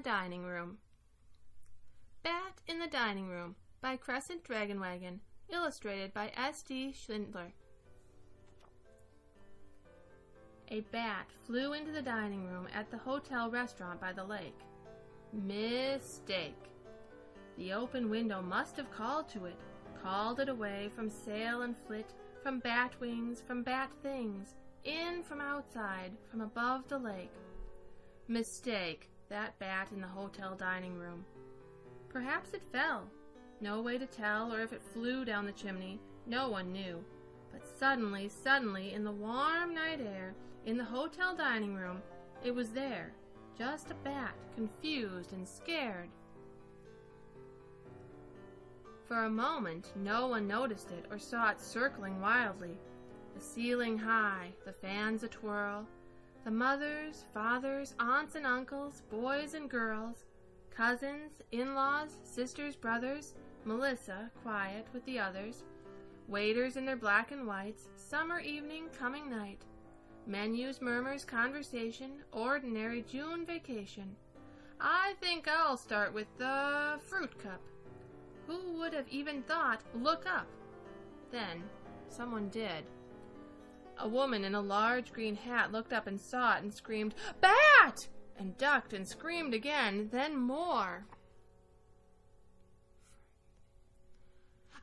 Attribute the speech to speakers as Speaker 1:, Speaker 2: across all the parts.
Speaker 1: Dining Room. Bat in the Dining Room by Crescent Dragonwagon, illustrated by S.D. Schindler. A bat flew into the dining room at the hotel restaurant by the lake. Mistake. The open window must have called to it, called it away from sail and flit, from bat wings, from bat things, in from outside, from above the lake. Mistake, that bat in the hotel dining room. Perhaps it fell. No way to tell, or if it flew down the chimney, no one knew. But suddenly, in the warm night air, in the hotel dining room, it was there, just a bat, confused and scared. For a moment, no one noticed it or saw it circling wildly, the ceiling high, the fans a-twirl, the mothers, fathers, aunts and uncles, boys and girls, cousins, in-laws, sisters, brothers, Melissa, quiet with the others, waiters in their black and whites, summer evening, coming night, menus, murmurs, conversation, ordinary June vacation. I think I'll start with the fruit cup. Who would have even thought, look up? Then, someone did. A woman in a large green hat looked up and saw it and screamed, "Bat!" and ducked and screamed again, then more.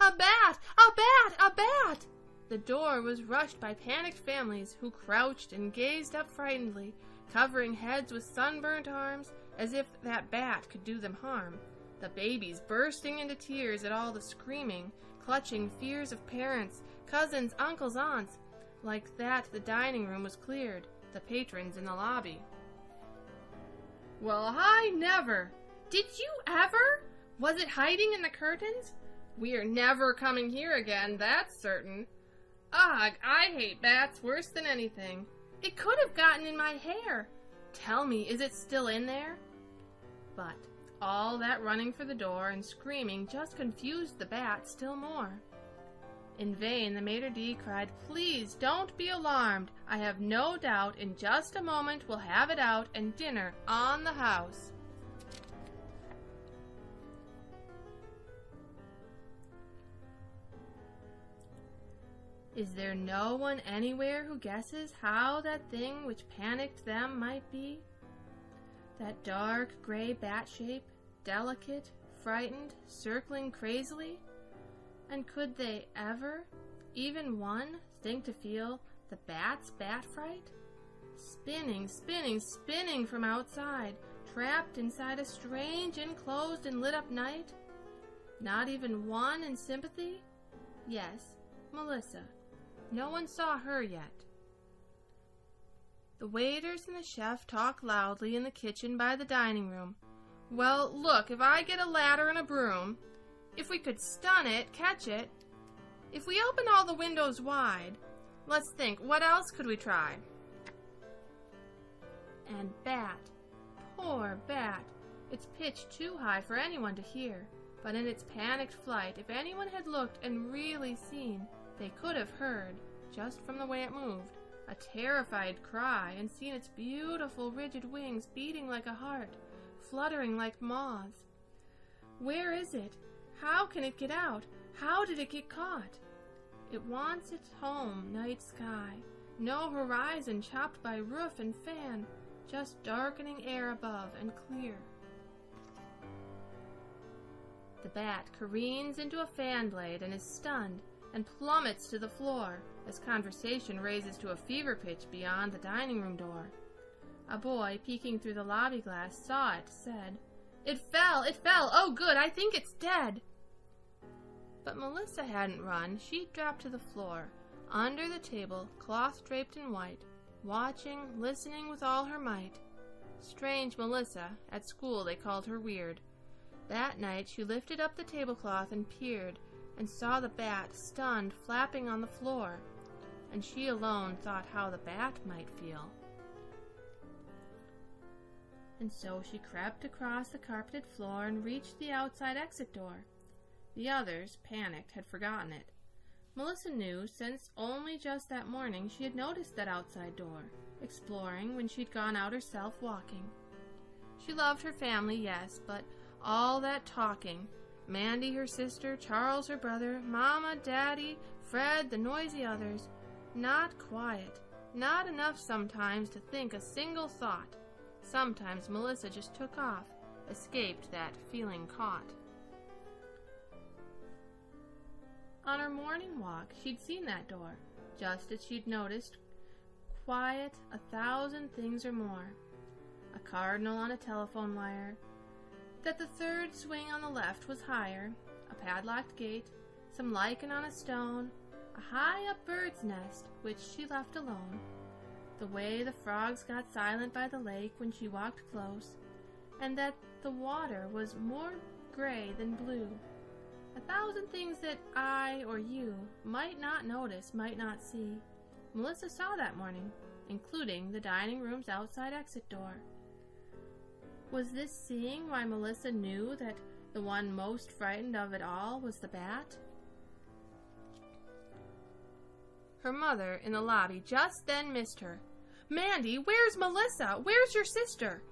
Speaker 1: "A bat! A bat! A bat!" The door was rushed by panicked families who crouched and gazed up frightenedly, covering heads with sunburnt arms, as if that bat could do them harm. The babies bursting into tears at all the screaming, clutching fears of parents, cousins, uncles, aunts. Like that, the dining room was cleared, the patrons in the lobby. "Well, I never! Did you ever? Was it hiding in the curtains? We're never coming here again, that's certain. Ugh, I hate bats worse than anything. It could have gotten in my hair. Tell me, is it still in there?" But all that running for the door and screaming just confused the bat still more. In vain the maitre d' cried, "Please don't be alarmed. I have no doubt in just a moment we'll have it out and dinner on the house." Is there no one anywhere who guesses how that thing which panicked them might be? That dark gray bat shape, delicate, frightened, circling crazily? And could they ever, even one, think to feel the bat's bat fright? Spinning, spinning, spinning from outside, trapped inside a strange, enclosed and lit up night? Not even one in sympathy? Yes, Melissa. No one saw her yet. The waiters and the chef talk loudly in the kitchen by the dining room. "Well, look, if I get a ladder and a broom, if we could stun it, catch it, if we open all the windows wide, let's think, what else could we try?" And bat, poor bat, it's pitched too high for anyone to hear, but in its panicked flight, if anyone had looked and really seen, they could have heard, just from the way it moved, a terrified cry and seen its beautiful rigid wings beating like a heart, fluttering like moths. Where is it? How can it get out? How did it get caught? It wants its home, night sky, no horizon chopped by roof and fan, just darkening air above and clear. The bat careens into a fan blade and is stunned, and plummets to the floor as conversation raises to a fever pitch beyond the dining room door. A boy, peeking through the lobby glass, saw it, said, It fell, oh good, I think it's dead." But Melissa hadn't run. She'd dropped to the floor, under the table, cloth draped in white, watching, listening with all her might. Strange Melissa, at school they called her weird. That night she lifted up the tablecloth and peered, and saw the bat, stunned, flapping on the floor, and she alone thought how the bat might feel. And so she crept across the carpeted floor and reached the outside exit door. The others, panicked, had forgotten it. Melissa knew, since only just that morning she had noticed that outside door, exploring when she'd gone out herself walking. She loved her family, yes, but all that talking, Mandy, her sister, Charles, her brother, Mama, Daddy, Fred, the noisy others, not quiet, not enough sometimes to think a single thought. Sometimes Melissa just took off, escaped that feeling caught. On her morning walk, she'd seen that door, just as she'd noticed, quiet 1,000 things or more. A cardinal on a telephone wire, that the third swing on the left was higher, a padlocked gate, some lichen on a stone, a high-up bird's nest, which she left alone, the way the frogs got silent by the lake when she walked close, and that the water was more gray than blue. 1,000 things that I or you might not notice, might not see. Melissa saw that morning, including the dining room's outside exit door. Was this seeing why Melissa knew that the one most frightened of it all was the bat? Her mother in the lobby just then missed her. "Mandy, where's Melissa? Where's your sister?"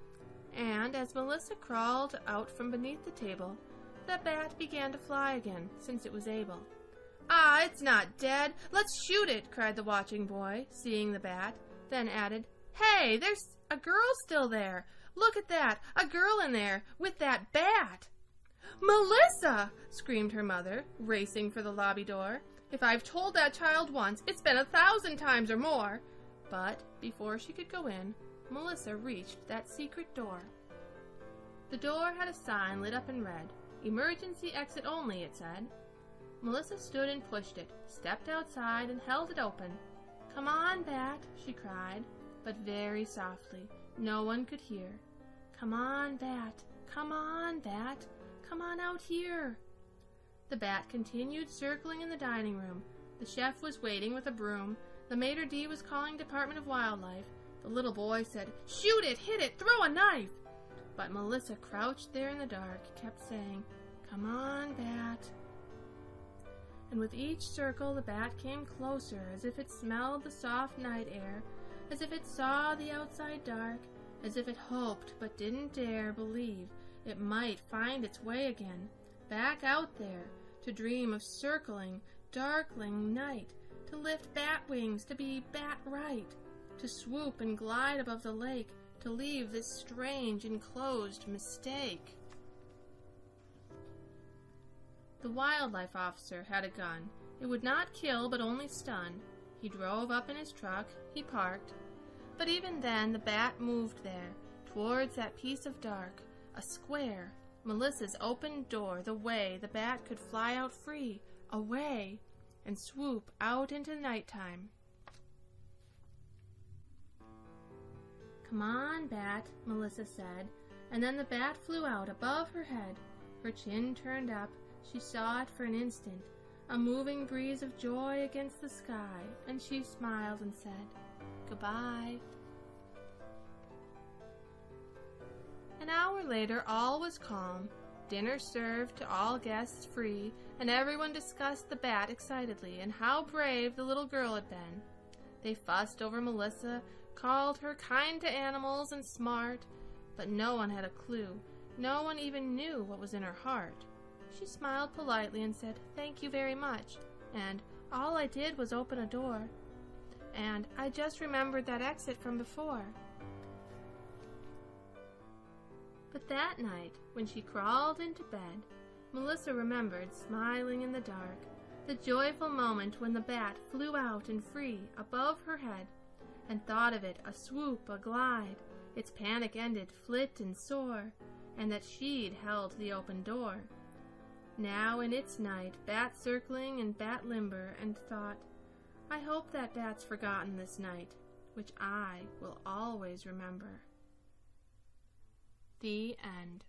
Speaker 1: And as Melissa crawled out from beneath the table, the bat began to fly again, since it was able. "Ah, it's not dead. Let's shoot it," cried the watching boy, seeing the bat, then added, "Hey, there's a girl still there. Look at that, a girl in there with that bat." "Melissa!" screamed her mother, racing for the lobby door. "If I've told that child once, it's been 1,000 times or more." But before she could go in, Melissa reached that secret door. The door had a sign lit up in red. "Emergency exit only," it said. Melissa stood and pushed it, stepped outside, and held it open. "Come on, bat," she cried, but very softly. No one could hear. "Come on, bat. Come on, bat. Come on out here." The bat continued circling in the dining room. The chef was waiting with a broom. The maitre d' was calling Department of Wildlife. The little boy said, "Shoot it, hit it, throw a knife." But Melissa, crouched there in the dark, kept saying, "Come on, bat." And with each circle the bat came closer, as if it smelled the soft night air, as if it saw the outside dark, as if it hoped but didn't dare believe it might find its way again, back out there, to dream of circling, darkling night, to lift bat wings, to be bat right, to swoop and glide above the lake, to leave this strange enclosed mistake. The wildlife officer had a gun. It would not kill, but only stun. He drove up in his truck, he parked, but even then the bat moved there, towards that piece of dark, a square, Melissa's open door, the way the bat could fly out free, away, and swoop out into nighttime. "Come on, bat," Melissa said, and then the bat flew out above her head. Her chin turned up, she saw it for an instant, a moving breeze of joy against the sky, and she smiled and said, "Goodbye." An hour later, all was calm. Dinner served to all guests free, and everyone discussed the bat excitedly and how brave the little girl had been. They fussed over Melissa, called her kind to animals and smart, but no one had a clue. No one even knew what was in her heart. She smiled politely and said, "Thank you very much," and "All I did was open a door," and "I just remembered that exit from before." But that night, when she crawled into bed, Melissa remembered, smiling in the dark, the joyful moment when the bat flew out and free above her head, and thought of it a swoop, a glide, its panic ended, flit and soar, and that she'd held the open door. Now in its night, bat circling and bat limber, and thought, "I hope that bat's forgotten this night, which I will always remember." The end.